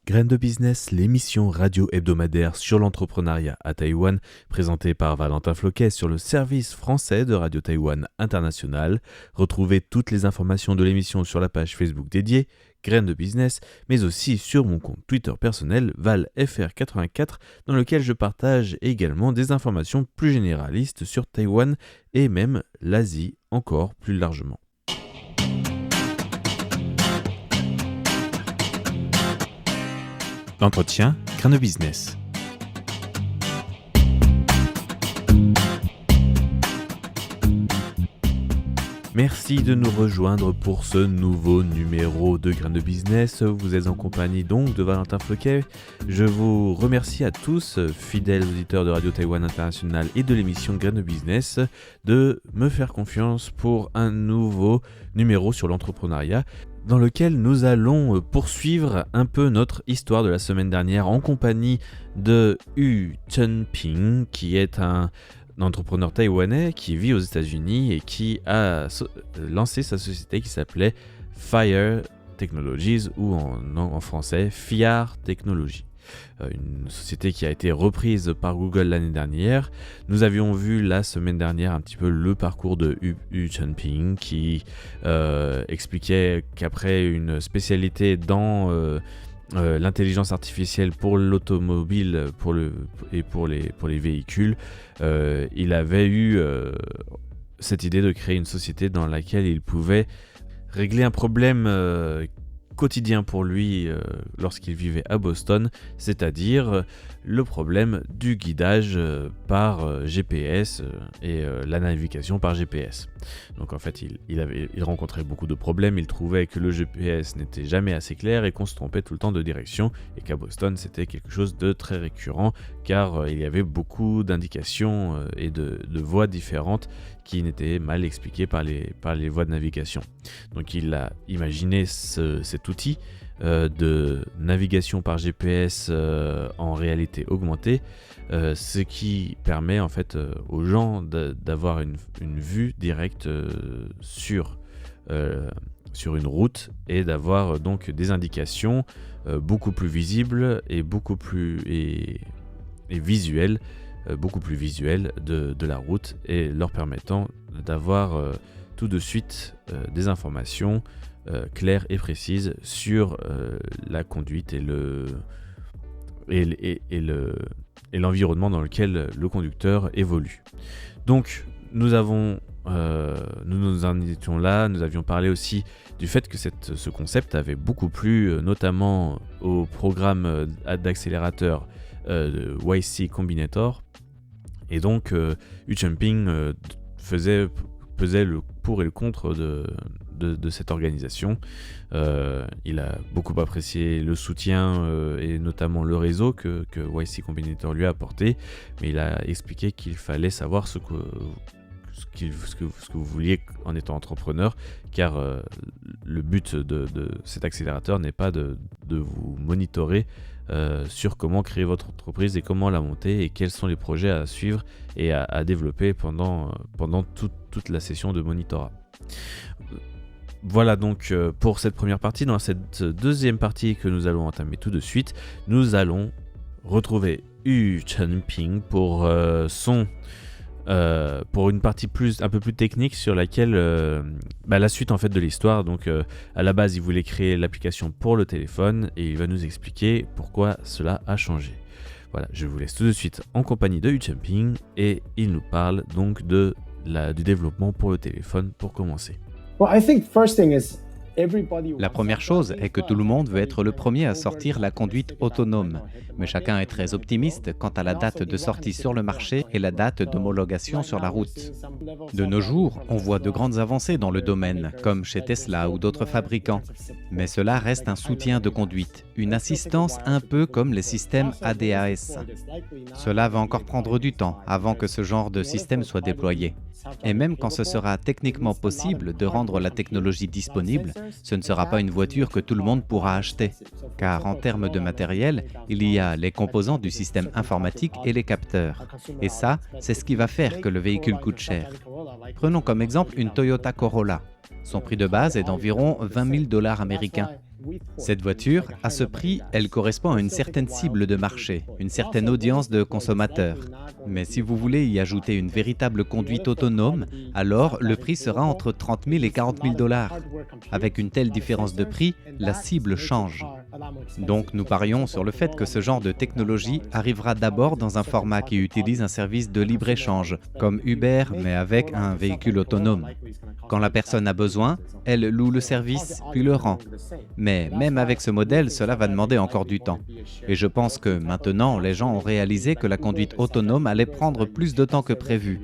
Graines de Business, l'émission radio hebdomadaire sur l'entrepreneuriat à Taïwan, présentée par Valentin Floquet sur le service français de Radio Taïwan International. Retrouvez toutes les informations de l'émission sur la page Facebook dédiée, Graines de Business, mais aussi sur mon compte Twitter personnel, ValFR84, dans lequel je partage également des informations plus généralistes sur Taïwan et même l'Asie encore plus largement. L'entretien Graines de Business. Merci de nous rejoindre pour ce nouveau numéro de Graines de Business. Vous êtes en compagnie donc de Valentin Floquet. Je vous remercie à tous, fidèles auditeurs de Radio Taïwan International et de l'émission Graines de Business, de me faire confiance pour un nouveau numéro sur l'entrepreneuriat, dans lequel nous allons poursuivre un peu notre histoire de la semaine dernière en compagnie de Yu Chunping, qui est un entrepreneur taïwanais qui vit aux États-Unis et qui a lancé sa société qui s'appelait Fire Technologies, ou en français FIAR Technologies. Une société qui a été reprise par Google l'année dernière. Nous avions vu la semaine dernière un petit peu le parcours de Yu Chunping, qui expliquait qu'après une spécialité dans l'intelligence artificielle pour l'automobile et pour les véhicules, il avait eu cette idée de créer une société dans laquelle il pouvait régler un problème quotidien pour lui lorsqu'il vivait à Boston, c'est-à-dire le problème du guidage par GPS et la navigation par GPS. Donc en fait, il rencontrait beaucoup de problèmes, il trouvait que le GPS n'était jamais assez clair et qu'on se trompait tout le temps de direction, et qu'à Boston c'était quelque chose de très récurrent, car il y avait beaucoup d'indications et de voies différentes qui n'étaient mal expliquées par les voies de navigation. Donc il a imaginé cet outil de navigation par GPS en réalité augmentée, ce qui permet en fait aux gens d'avoir une vue directe sur une route, et d'avoir donc des indications beaucoup plus visibles et beaucoup plus visuelles, beaucoup plus visuelles de la route, et leur permettant d'avoir tout de suite des informations claires et précises sur la conduite et l'environnement dans lequel le conducteur évolue. Donc nous nous en étions là. Nous avions parlé aussi du fait que ce concept avait beaucoup plu, notamment au programme d'accélérateur de YC Combinator, et donc Yu Chunping pesait le pour et le contre de cette organisation. Il a beaucoup apprécié le soutien et notamment le réseau que YC Combinator lui a apporté, mais il a expliqué qu'il fallait savoir ce que vous vouliez en étant entrepreneur, car le but de cet accélérateur n'est pas de vous monitorer sur comment créer votre entreprise et comment la monter, et quels sont les projets à suivre et à développer pendant toute la session de monitorat. Voilà donc pour cette première partie. Dans cette deuxième partie que nous allons entamer tout de suite, nous allons retrouver Yu Chunping pour une partie un peu plus technique sur laquelle la suite en fait de l'histoire. Donc à la base, il voulait créer l'application pour le téléphone, et il va nous expliquer pourquoi cela a changé. Voilà, je vous laisse tout de suite en compagnie de Yu Chunping, et il nous parle donc du développement pour le téléphone pour commencer. La première chose est que tout le monde veut être le premier à sortir la conduite autonome, mais chacun est très optimiste quant à la date de sortie sur le marché et la date d'homologation sur la route. De nos jours, on voit de grandes avancées dans le domaine, comme chez Tesla ou d'autres fabricants, mais cela reste un soutien de conduite, une assistance un peu comme les systèmes ADAS. Cela va encore prendre du temps avant que ce genre de système soit déployé. Et même quand ce sera techniquement possible de rendre la technologie disponible, ce ne sera pas une voiture que tout le monde pourra acheter. Car en termes de matériel, il y a les composants du système informatique et les capteurs. Et ça, c'est ce qui va faire que le véhicule coûte cher. Prenons comme exemple une Toyota Corolla. Son prix de base est d'environ $20 000 américains. Cette voiture, à ce prix, elle correspond à une certaine cible de marché, une certaine audience de consommateurs. Mais si vous voulez y ajouter une véritable conduite autonome, alors le prix sera entre 30 000 et 40 000 $. Avec une telle différence de prix, la cible change. Donc nous parions sur le fait que ce genre de technologie arrivera d'abord dans un format qui utilise un service de libre-échange, comme Uber, mais avec un véhicule autonome. Quand la personne a besoin, elle loue le service, puis le rend. Mais même avec ce modèle, cela va demander encore du temps. Et je pense que maintenant, les gens ont réalisé que la conduite autonome allait prendre plus de temps que prévu.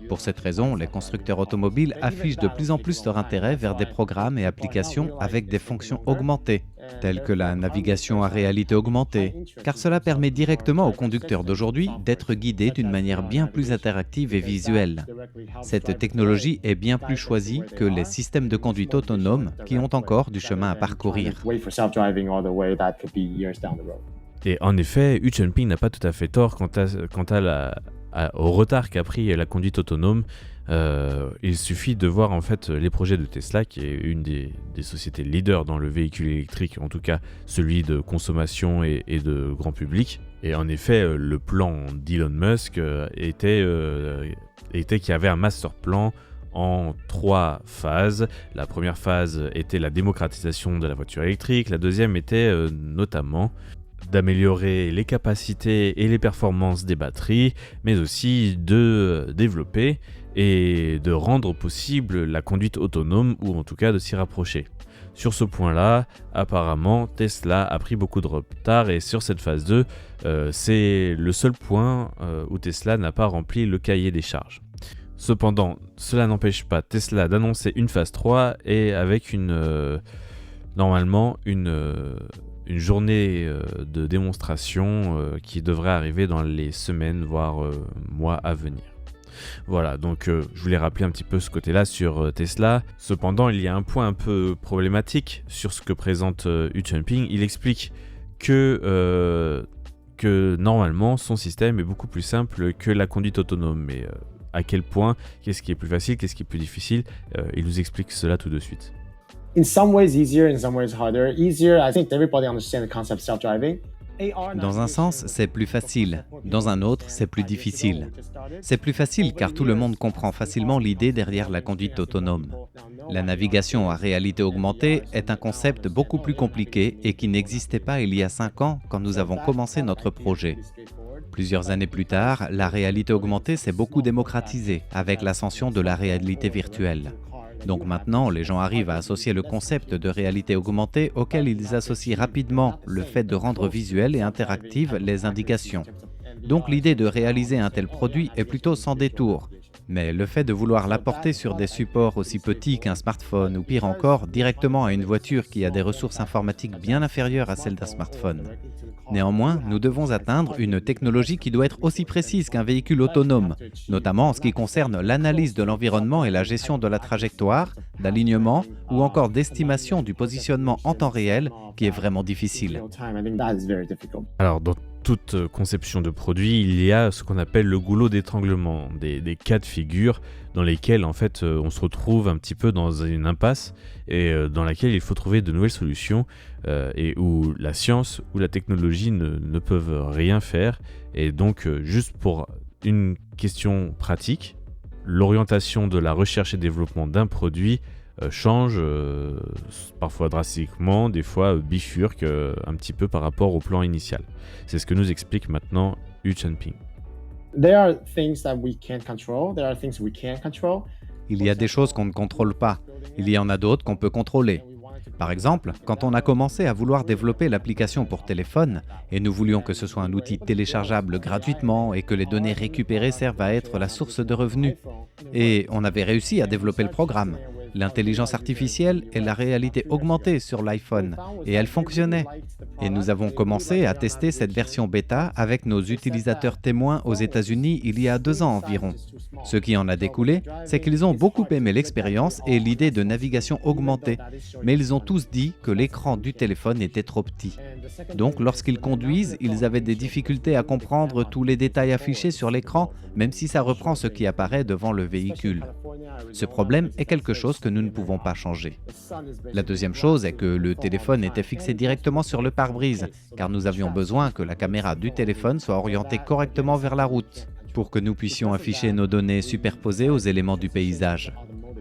Pour cette raison, les constructeurs automobiles affichent de plus en plus leur intérêt vers des programmes et applications avec des fonctions augmentées, telles que la navigation à réalité augmentée, car cela permet directement aux conducteurs d'aujourd'hui d'être guidés d'une manière bien plus interactive et visuelle. Cette technologie est bien plus choisie que les systèmes de conduite autonome qui ont encore du chemin à parcourir. Et en effet, Hu Chunping n'a pas tout à fait tort quant au retard qu'a pris la conduite autonome. Il suffit de voir en fait les projets de Tesla, qui est une des sociétés leaders dans le véhicule électrique, en tout cas celui de consommation et de grand public. Et en effet, le plan d'Elon Musk était qu'il y avait un master plan en 3 phases. La première phase était la démocratisation de la voiture électrique. La deuxième était notamment d'améliorer les capacités et les performances des batteries, mais aussi de développer et de rendre possible la conduite autonome, ou en tout cas de s'y rapprocher. Sur ce point-là, apparemment, Tesla a pris beaucoup de retard, et sur cette phase 2, c'est le seul point où Tesla n'a pas rempli le cahier des charges. Cependant, cela n'empêche pas Tesla d'annoncer une phase 3 et avec normalement une journée de démonstration qui devrait arriver dans les semaines, voire mois à venir. Voilà, donc je voulais rappeler un petit peu ce côté-là sur Tesla. Cependant, il y a un point un peu problématique sur ce que présente Hu Chunping. Il explique que normalement, son système est beaucoup plus simple que la conduite autonome. Mais à quel point, qu'est-ce qui est plus facile, qu'est-ce qui est plus difficile, il nous explique cela tout de suite. In some ways easier, in some ways harder. Easier, I think everybody understands the concept of self-driving. Dans un sens, c'est plus facile. Dans un autre, c'est plus difficile. C'est plus facile car tout le monde comprend facilement l'idée derrière la conduite autonome. La navigation à réalité augmentée est un concept beaucoup plus compliqué et qui n'existait pas il y a 5 ans quand nous avons commencé notre projet. Plusieurs années plus tard, la réalité augmentée s'est beaucoup démocratisée avec l'ascension de la réalité virtuelle. Donc maintenant, les gens arrivent à associer le concept de réalité augmentée auquel ils associent rapidement le fait de rendre visuelles et interactives les indications. Donc l'idée de réaliser un tel produit est plutôt sans détour. Mais le fait de vouloir l'apporter sur des supports aussi petits qu'un smartphone ou pire encore, directement à une voiture qui a des ressources informatiques bien inférieures à celles d'un smartphone. Néanmoins, nous devons atteindre une technologie qui doit être aussi précise qu'un véhicule autonome, notamment en ce qui concerne l'analyse de l'environnement et la gestion de la trajectoire, d'alignement ou encore d'estimation du positionnement en temps réel, qui est vraiment difficile. Alors, dans toute conception de produit, il y a ce qu'on appelle le goulot d'étranglement, des cas de figure dans lesquels en fait on se retrouve un petit peu dans une impasse et dans laquelle il faut trouver de nouvelles solutions et où la science ou la technologie ne peuvent rien faire. Et donc juste pour une question pratique, l'orientation de la recherche et développement d'un produit change parfois drastiquement, des fois bifurque un petit peu par rapport au plan initial. C'est ce que nous explique maintenant Hu Chunping. Il y a des choses qu'on ne contrôle pas. Il y en a d'autres qu'on peut contrôler. Par exemple, quand on a commencé à vouloir développer l'application pour téléphone, et nous voulions que ce soit un outil téléchargeable gratuitement et que les données récupérées servent à être la source de revenus. Et on avait réussi à développer le programme, l'intelligence artificielle et la réalité augmentée sur l'iPhone, et elle fonctionnait. Et nous avons commencé à tester cette version bêta avec nos utilisateurs témoins aux États-Unis il y a 2 ans environ. Ce qui en a découlé, c'est qu'ils ont beaucoup aimé l'expérience et l'idée de navigation augmentée, mais ils ont tous dit que l'écran du téléphone était trop petit. Donc lorsqu'ils conduisent, ils avaient des difficultés à comprendre tous les détails affichés sur l'écran, même si ça reprend ce qui apparaît devant le véhicule. Ce problème est quelque chose que nous ne pouvons pas changer. La deuxième chose est que le téléphone était fixé directement sur le pare-brise, car nous avions besoin que la caméra du téléphone soit orientée correctement vers la route, pour que nous puissions afficher nos données superposées aux éléments du paysage.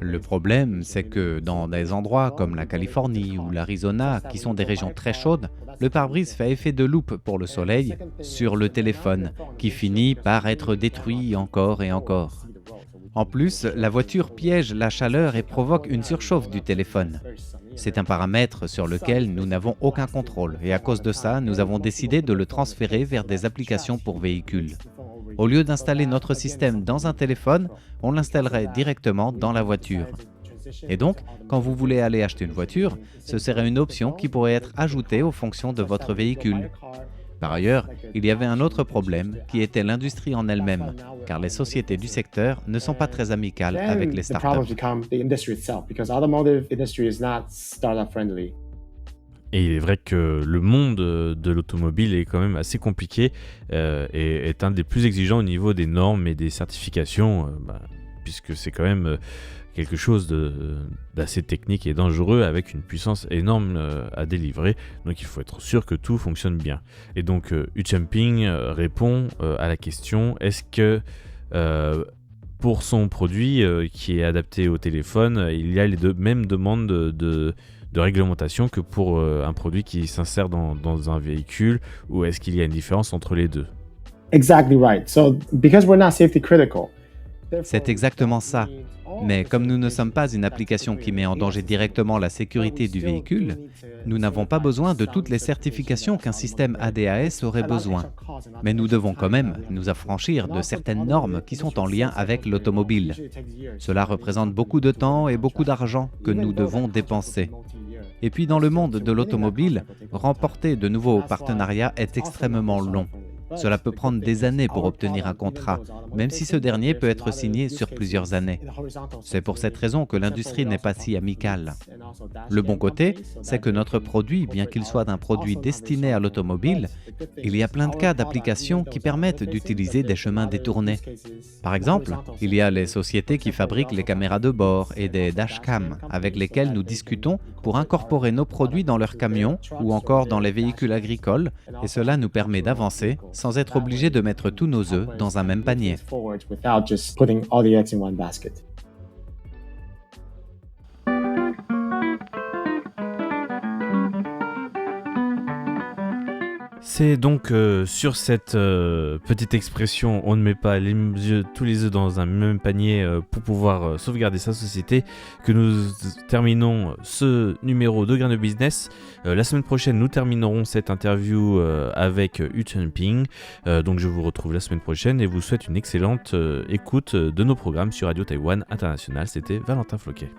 Le problème, c'est que dans des endroits comme la Californie ou l'Arizona, qui sont des régions très chaudes, le pare-brise fait effet de loupe pour le soleil sur le téléphone, qui finit par être détruit encore et encore. En plus, la voiture piège la chaleur et provoque une surchauffe du téléphone. C'est un paramètre sur lequel nous n'avons aucun contrôle et à cause de ça, nous avons décidé de le transférer vers des applications pour véhicules. Au lieu d'installer notre système dans un téléphone, on l'installerait directement dans la voiture. Et donc, quand vous voulez aller acheter une voiture, ce serait une option qui pourrait être ajoutée aux fonctions de votre véhicule. Par ailleurs, il y avait un autre problème qui était l'industrie en elle-même, car les sociétés du secteur ne sont pas très amicales avec les startups. Et il est vrai que le monde de l'automobile est quand même assez compliqué et est un des plus exigeants au niveau des normes et des certifications, puisque c'est quand même quelque chose d'assez technique et dangereux avec une puissance énorme à délivrer. Donc il faut être sûr que tout fonctionne bien. Et donc Uchamping répond à la question, est-ce que pour son produit qui est adapté au téléphone, il y a les mêmes demandes de réglementation que pour un produit qui s'insère dans un véhicule, ou est-ce qu'il y a une différence entre les deux? Exactly right. So, because we're not safety critical. C'est exactement ça. Mais comme nous ne sommes pas une application qui met en danger directement la sécurité du véhicule, nous n'avons pas besoin de toutes les certifications qu'un système ADAS aurait besoin. Mais nous devons quand même nous affranchir de certaines normes qui sont en lien avec l'automobile. Cela représente beaucoup de temps et beaucoup d'argent que nous devons dépenser. Et puis dans le monde de l'automobile, remporter de nouveaux partenariats est extrêmement long. Cela peut prendre des années pour obtenir un contrat, même si ce dernier peut être signé sur plusieurs années. C'est pour cette raison que l'industrie n'est pas si amicale. Le bon côté, c'est que notre produit, bien qu'il soit un produit destiné à l'automobile, il y a plein de cas d'applications qui permettent d'utiliser des chemins détournés. Par exemple, il y a les sociétés qui fabriquent les caméras de bord et des dashcams avec lesquelles nous discutons pour incorporer nos produits dans leurs camions ou encore dans les véhicules agricoles, et cela nous permet d'avancer sans être obligé de mettre tous nos œufs dans un même panier. C'est donc sur cette petite expression « on ne met pas tous les œufs dans un même panier pour pouvoir sauvegarder sa société » que nous terminons ce numéro de Grain de Business. La semaine prochaine, nous terminerons cette interview avec Uchamping. Donc je vous retrouve la semaine prochaine et vous souhaite une excellente écoute de nos programmes sur Radio Taïwan International. C'était Valentin Floquet.